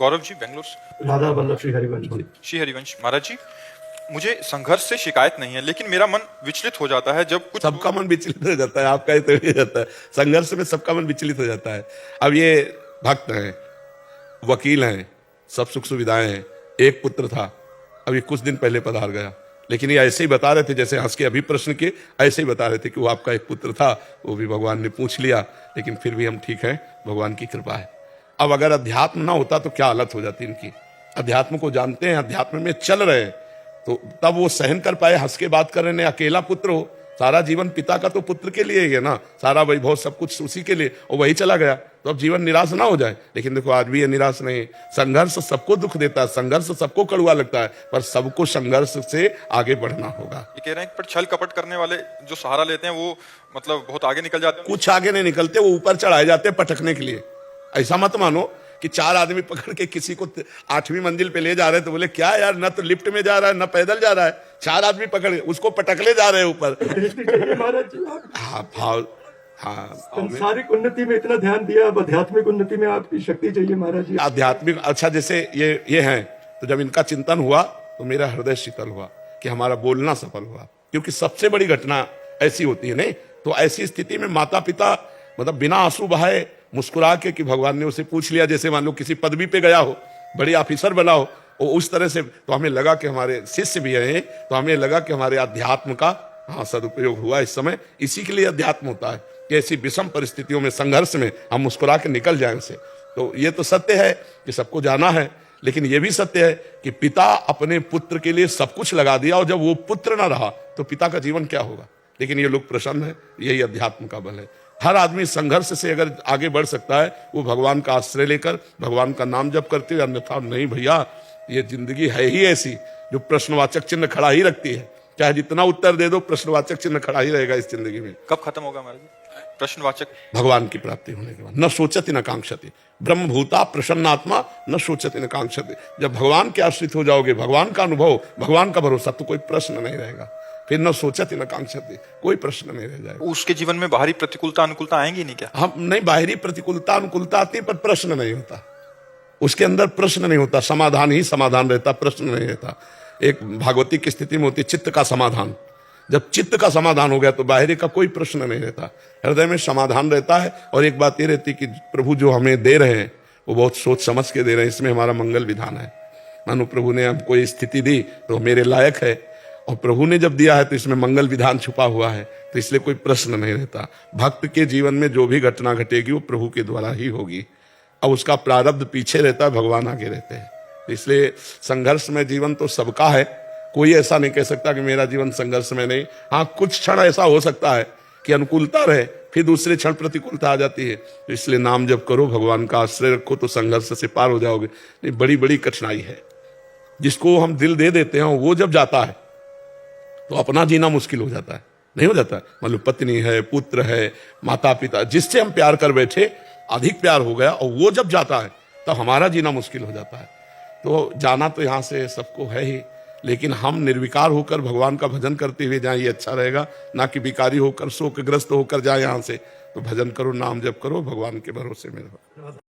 गौरव जी, बेंगलोर से। राधा वल्लभ श्री हरिवंश जी। श्री हरिवंश महाराज जी, मुझे संघर्ष से शिकायत नहीं है, लेकिन मेरा मन विचलित हो जाता है जब कुछ सबका मन विचलित हो जाता है, आपका ही तो हो जाता है। संघर्ष में सबका मन विचलित हो जाता है। अब ये भक्त हैं, वकील हैं, सब सुख सुविधाएं हैं, एक पुत्र था, अभी कुछ दिन पहले पधार गया, लेकिन ये ऐसे ही बता रहे थे जैसे हंस के अभी प्रश्न के, ऐसे ही बता रहे थे कि वो आपका एक पुत्र था, वो भी भगवान ने पूछ लिया, लेकिन फिर भी हम ठीक हैं, भगवान की कृपा है। अब अगर अध्यात्म ना होता तो क्या हालत हो जाती इनकी। अध्यात्म को जानते हैं, अध्यात्म में चल रहे हैं, तो तब वो सहन कर पाए, हंस के बात कर रहे हैं। अकेला पुत्र हो, सारा जीवन पिता का तो पुत्र के लिए ही है ना, सारा वैभव सब कुछ उसी के लिए, और वही चला गया, तो अब जीवन निराश ना हो जाए। लेकिन देखो आज भी ये निराश नहीं। संघर्ष सबको दुख देता है, संघर्ष सबको कड़वा लगता है, पर सबको संघर्ष से आगे बढ़ना होगा। ये कह रहे हैं, पर छल कपट करने वाले जो सहारा लेते हैं वो मतलब बहुत आगे निकल जाते हैं। कुछ आगे नहीं निकलते, वो ऊपर चढ़ाए जाते हैं पटकने के लिए। ऐसा मत मानो कि 4 आदमी पकड़ के किसी को 8वीं मंजिल पे ले जा रहे हैं तो बोले क्या यार, ना तो लिफ्ट में जा रहा है ना पैदल जा रहा है, 4 आदमी पकड़ के उसको पटकले जा रहे हैं ऊपर। महाराज जी, हाँ भाव, हाँ सांसारिक उन्नति में इतना ध्यान दिया, अब आध्यात्मिक उन्नति में आपकी शक्ति चाहिए महाराज जी। आध्यात्मिक, अच्छा जैसे ये हैं, तो जब इनका चिंतन हुआ तो मेरा हृदय शीतल हुआ कि हमारा बोलना सफल हुआ, क्योंकि सबसे बड़ी घटना ऐसी होती है। नहीं तो ऐसी स्थिति में माता पिता मतलब बिना आंसू बहाए मुस्कुरा के, कि भगवान ने उसे पूछ लिया, जैसे मान लो किसी पदवी पे गया हो, बड़ी ऑफिसर बना हो, और उस तरह से, तो हमें लगा कि हमारे शिष्य भी हैं, तो हमें लगा कि हमारे अध्यात्म का हाँ सदुपयोग हुआ इस समय। इसी के लिए अध्यात्म होता है कि ऐसी विषम परिस्थितियों में, संघर्ष में हम मुस्कुरा के निकल जाए उनसे। तो ये तो सत्य है कि सबको जाना है, लेकिन ये भी सत्य है कि पिता अपने पुत्र के लिए सब कुछ लगा दिया, और जब वो पुत्र ना रहा तो पिता का जीवन क्या होगा। लेकिन ये लोग प्रसन्न है, यही अध्यात्म का बल है। हर आदमी संघर्ष से अगर आगे बढ़ सकता है, वो भगवान का आश्रय लेकर भगवान का नाम जप करते हुए। अन्यथा नहीं भैया, ये जिंदगी है ही ऐसी जो प्रश्नवाचक चिन्ह खड़ा ही रखती है। चाहे जितना उत्तर दे दो, प्रश्नवाचक चिन्ह खड़ा ही रहेगा इस जिंदगी में। कब खत्म होगा महाराज जी प्रश्नवाचक? भगवान की प्राप्ति होने के बाद। न सोचति न कांक्षति, ब्रह्मभूता प्रसन्नात्मा न सोचति न कांक्षति। जब भगवान के आश्रित हो जाओगे, भगवान का अनुभव, भगवान का भरोसा, तो कोई प्रश्न नहीं रहेगा। फिर न सोचति न कांक्षति, कोई प्रश्न नहीं रह जाएगा। उसके जीवन में बाहरी प्रतिकूलता अनुकूलता आएंगी नहीं क्या? हम नहीं, बाहरी प्रतिकूलता अनुकूलता आती, पर प्रश्न नहीं होता उसके अंदर, प्रश्न नहीं होता, समाधान ही समाधान रहता, प्रश्न नहीं रहता। एक भागवती की स्थिति में होती चित्त का समाधान। जब चित्त का समाधान हो गया तो बाहरी का कोई प्रश्न नहीं रहता, हृदय में समाधान रहता है। और एक बात ये रहती कि प्रभु जो हमें दे रहे हैं वो बहुत सोच समझ के दे रहे हैं, इसमें हमारा मंगल विधान है। मानो प्रभु ने हमको ये स्थिति दी तो मेरे लायक है, और प्रभु ने जब दिया है तो इसमें मंगल विधान छुपा हुआ है, तो इसलिए कोई प्रश्न नहीं रहता। भक्त के जीवन में जो भी घटना घटेगी वो प्रभु के द्वारा ही होगी। अब उसका प्रारब्ध पीछे रहता है, भगवान आगे रहते हैं। इसलिए संघर्ष में जीवन तो सबका है, कोई ऐसा नहीं कह सकता कि मेरा जीवन संघर्ष में नहीं। हाँ, कुछ क्षण ऐसा हो सकता है कि अनुकूलता रहे, फिर दूसरे क्षण प्रतिकूलता आ जाती है। तो इसलिए नाम जब करो, भगवान का आश्रय रखो, तो संघर्ष से पार हो जाओगे। नहीं, बड़ी बड़ी कठिनाई है। जिसको हम दिल दे देते हैं वो जब जाता है तो अपना जीना मुश्किल हो जाता है, नहीं हो जाता है। मतलब पत्नी है, पुत्र है, माता पिता, जिससे हम प्यार कर बैठे, अधिक प्यार हो गया, और वो जब जाता है तब हमारा जीना मुश्किल हो जाता है। तो जाना तो यहाँ से सबको है ही, लेकिन हम निर्विकार होकर भगवान का भजन करते हुए जाए, ये अच्छा रहेगा। ना कि विकारी होकर, शोकग्रस्त होकर जाए यहाँ से। तो भजन करो, नाम जप करो, भगवान के भरोसे में रहो।